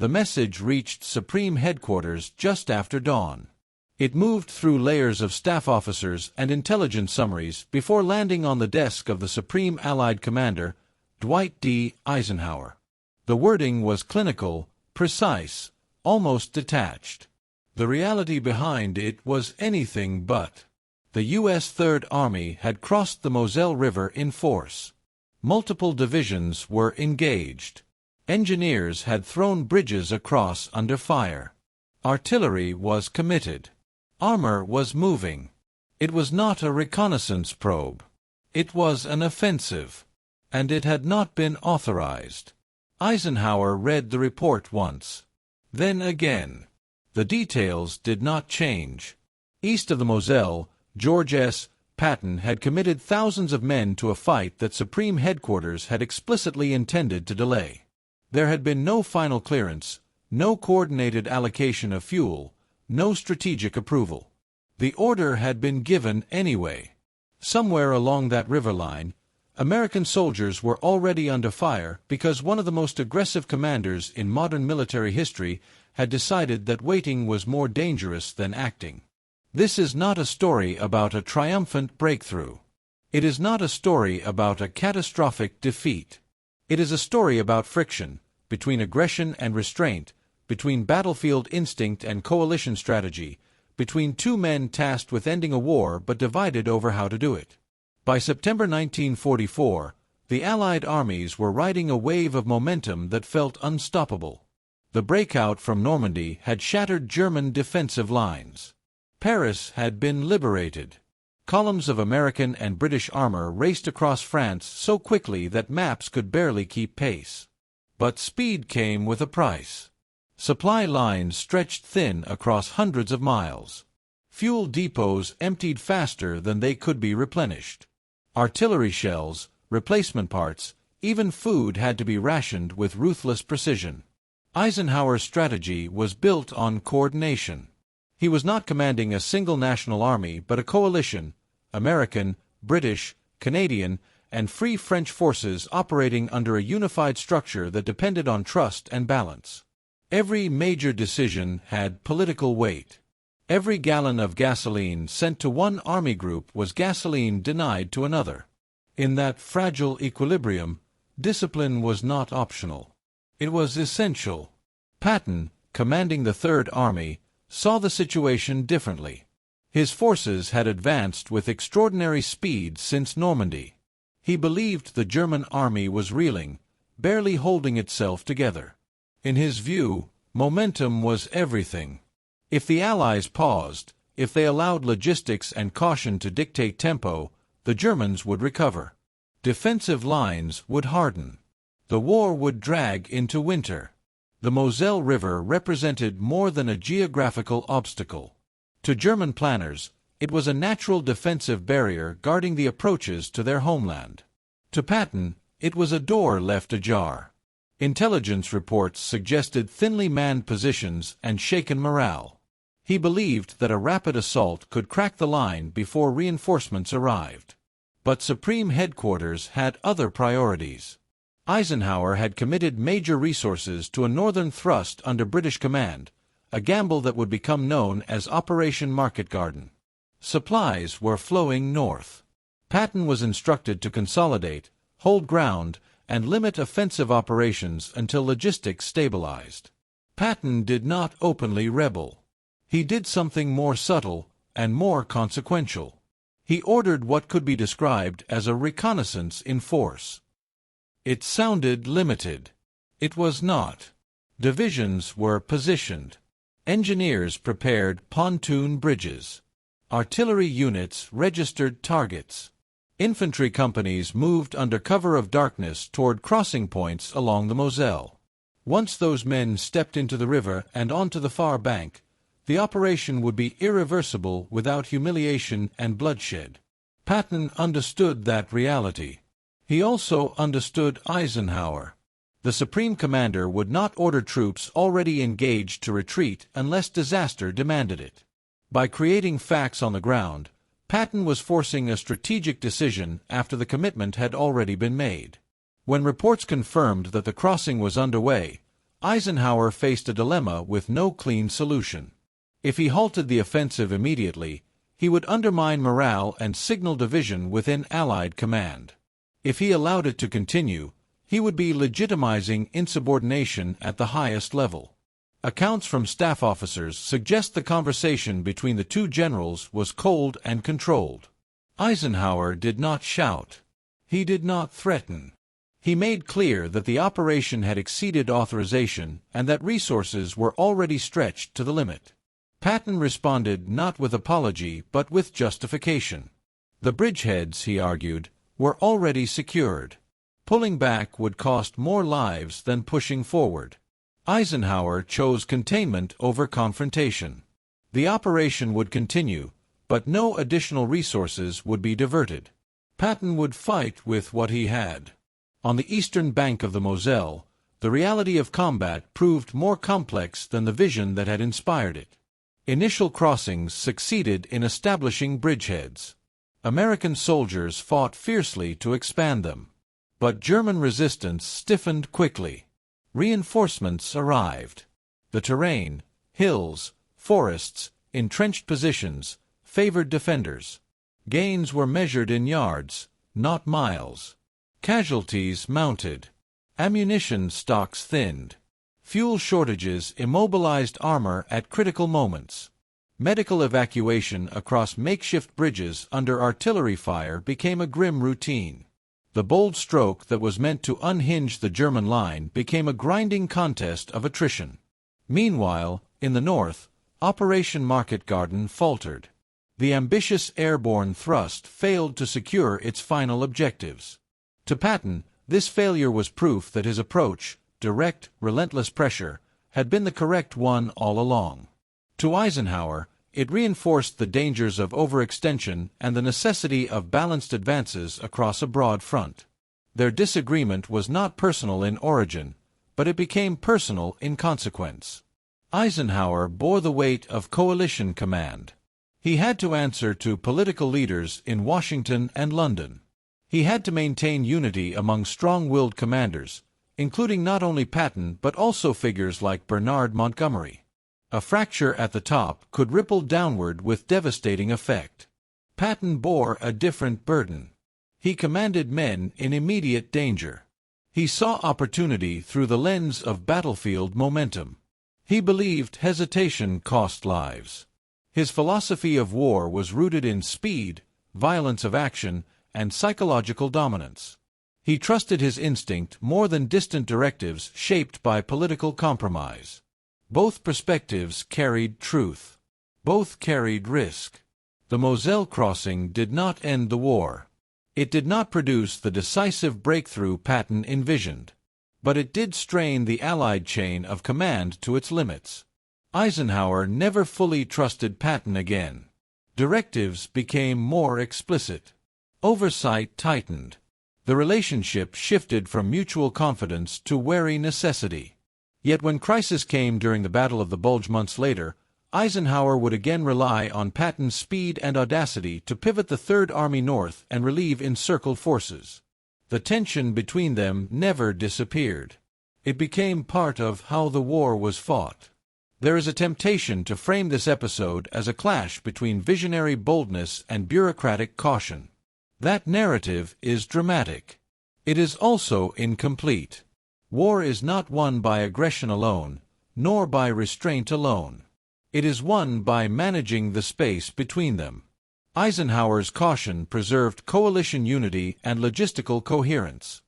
The message reached Supreme Headquarters just after dawn. It moved through layers of staff officers and intelligence summaries before landing on the desk of the Supreme Allied Commander Dwight D. Eisenhower. The wording was clinical, precise, almost detached. The reality behind it was anything but. The U.S. Third Army had crossed the Moselle River in force. Multiple divisions were engaged. Engineers had thrown bridges across under fire. Artillery was committed. Armor was moving. It was not a reconnaissance probe. It was an offensive. And it had not been authorized. Eisenhower read the report once. Then again. The details did not change. East of the Moselle, George S. Patton had committed thousands of men to a fight that Supreme Headquarters had explicitly intended to delay. There had been no final clearance, no coordinated allocation of fuel, no strategic approval. The order had been given anyway. Somewhere along that river line, American soldiers were already under fire because one of the most aggressive commanders in modern military history had decided that waiting was more dangerous than acting. This is not a story about a triumphant breakthrough. It is not a story about a catastrophic defeat. It is a story about friction, between aggression and restraint, between battlefield instinct and coalition strategy, between two men tasked with ending a war but divided over how to do it. By September 1944, the Allied armies were riding a wave of momentum that felt unstoppable. The breakout from Normandy had shattered German defensive lines. Paris had been liberated. Columns of American and British armor raced across France so quickly that maps could barely keep pace. But speed came with a price. Supply lines stretched thin across hundreds of miles. Fuel depots emptied faster than they could be replenished. Artillery shells, replacement parts, even food had to be rationed with ruthless precision. Eisenhower's strategy was built on coordination. He was not commanding a single national army but a coalition, American, British, Canadian, and Free French forces operating under a unified structure that depended on trust and balance. Every major decision had political weight. Every gallon of gasoline sent to one army group was gasoline denied to another. In that fragile equilibrium, discipline was not optional. It was essential. Patton, commanding the Third Army, saw the situation differently. His forces had advanced with extraordinary speed since Normandy. He believed the German army was reeling, barely holding itself together. In his view, momentum was everything. If the Allies paused, if they allowed logistics and caution to dictate tempo, the Germans would recover. Defensive lines would harden. The war would drag into winter. The Moselle River represented more than a geographical obstacle. To German planners, it was a natural defensive barrier guarding the approaches to their homeland. To Patton, it was a door left ajar. Intelligence reports suggested thinly manned positions and shaken morale. He believed that a rapid assault could crack the line before reinforcements arrived. But Supreme Headquarters had other priorities. Eisenhower had committed major resources to a northern thrust under British command, a gamble that would become known as Operation Market Garden. Supplies were flowing north. Patton was instructed to consolidate, hold ground, and limit offensive operations until logistics stabilized. Patton did not openly rebel. He did something more subtle and more consequential. He ordered what could be described as a reconnaissance in force. It sounded limited. It was not. Divisions were positioned. Engineers prepared pontoon bridges. Artillery units registered targets. Infantry companies moved under cover of darkness toward crossing points along the Moselle. Once those men stepped into the river and onto the far bank, the operation would be irreversible without humiliation and bloodshed. Patton understood that reality. He also understood Eisenhower. The Supreme Commander would not order troops already engaged to retreat unless disaster demanded it. By creating facts on the ground, Patton was forcing a strategic decision after the commitment had already been made. When reports confirmed that the crossing was underway, Eisenhower faced a dilemma with no clean solution. If he halted the offensive immediately, he would undermine morale and signal division within Allied command. If he allowed it to continue, he would be legitimizing insubordination at the highest level. Accounts from staff officers suggest the conversation between the two generals was cold and controlled. Eisenhower did not shout. He did not threaten. He made clear that the operation had exceeded authorization and that resources were already stretched to the limit. Patton responded not with apology but with justification. The bridgeheads, he argued, were already secured. Pulling back would cost more lives than pushing forward. Eisenhower chose containment over confrontation. The operation would continue, but no additional resources would be diverted. Patton would fight with what he had. On the eastern bank of the Moselle, the reality of combat proved more complex than the vision that had inspired it. Initial crossings succeeded in establishing bridgeheads. American soldiers fought fiercely to expand them. But German resistance stiffened quickly. Reinforcements arrived. The terrain, hills, forests, entrenched positions, favored defenders. Gains were measured in yards, not miles. Casualties mounted. Ammunition stocks thinned. Fuel shortages immobilized armor at critical moments. Medical evacuation across makeshift bridges under artillery fire became a grim routine. The bold stroke that was meant to unhinge the German line became a grinding contest of attrition. Meanwhile, in the north, Operation Market Garden faltered. The ambitious airborne thrust failed to secure its final objectives. To Patton, this failure was proof that his approach, direct, relentless pressure, had been the correct one all along. To Eisenhower, it reinforced the dangers of overextension and the necessity of balanced advances across a broad front. Their disagreement was not personal in origin, but it became personal in consequence. Eisenhower bore the weight of coalition command. He had to answer to political leaders in Washington and London. He had to maintain unity among strong-willed commanders, including not only Patton but also figures like Bernard Montgomery. A fracture at the top could ripple downward with devastating effect. Patton bore a different burden. He commanded men in immediate danger. He saw opportunity through the lens of battlefield momentum. He believed hesitation cost lives. His philosophy of war was rooted in speed, violence of action, and psychological dominance. He trusted his instinct more than distant directives shaped by political compromise. Both perspectives carried truth. Both carried risk. The Moselle crossing did not end the war. It did not produce the decisive breakthrough Patton envisioned. But it did strain the Allied chain of command to its limits. Eisenhower never fully trusted Patton again. Directives became more explicit. Oversight tightened. The relationship shifted from mutual confidence to wary necessity. Yet when crisis came during the Battle of the Bulge months later, Eisenhower would again rely on Patton's speed and audacity to pivot the Third Army north and relieve encircled forces. The tension between them never disappeared. It became part of how the war was fought. There is a temptation to frame this episode as a clash between visionary boldness and bureaucratic caution. That narrative is dramatic. It is also incomplete. War is not won by aggression alone, nor by restraint alone. It is won by managing the space between them. Eisenhower's caution preserved coalition unity and logistical coherence.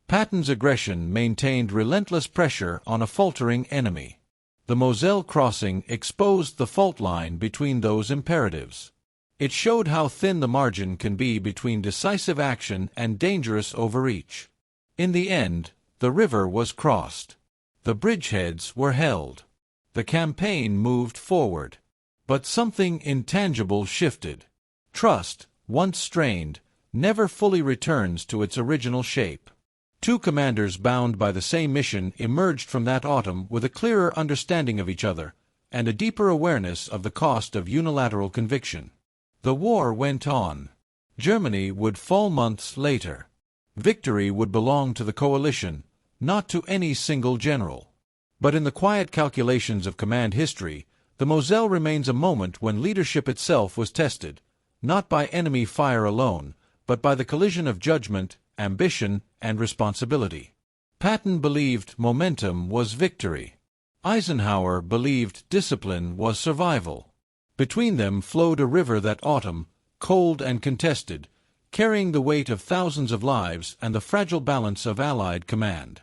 Patton's aggression maintained relentless pressure on a faltering enemy. The Moselle crossing exposed the fault line between those imperatives. It showed how thin the margin can be between decisive action and dangerous overreach. In the end, the river was crossed. The bridgeheads were held. The campaign moved forward. But something intangible shifted. Trust, once strained, never fully returns to its original shape. Two commanders bound by the same mission emerged from that autumn with a clearer understanding of each other and a deeper awareness of the cost of unilateral conviction. The war went on. Germany would fall months later. Victory would belong to the coalition, not to any single general. But in the quiet calculations of command history, the Moselle remains a moment when leadership itself was tested, not by enemy fire alone, but by the collision of judgment, ambition, and responsibility. Patton believed momentum was victory. Eisenhower believed discipline was survival. Between them flowed a river that autumn, cold and contested, carrying the weight of thousands of lives and the fragile balance of Allied command.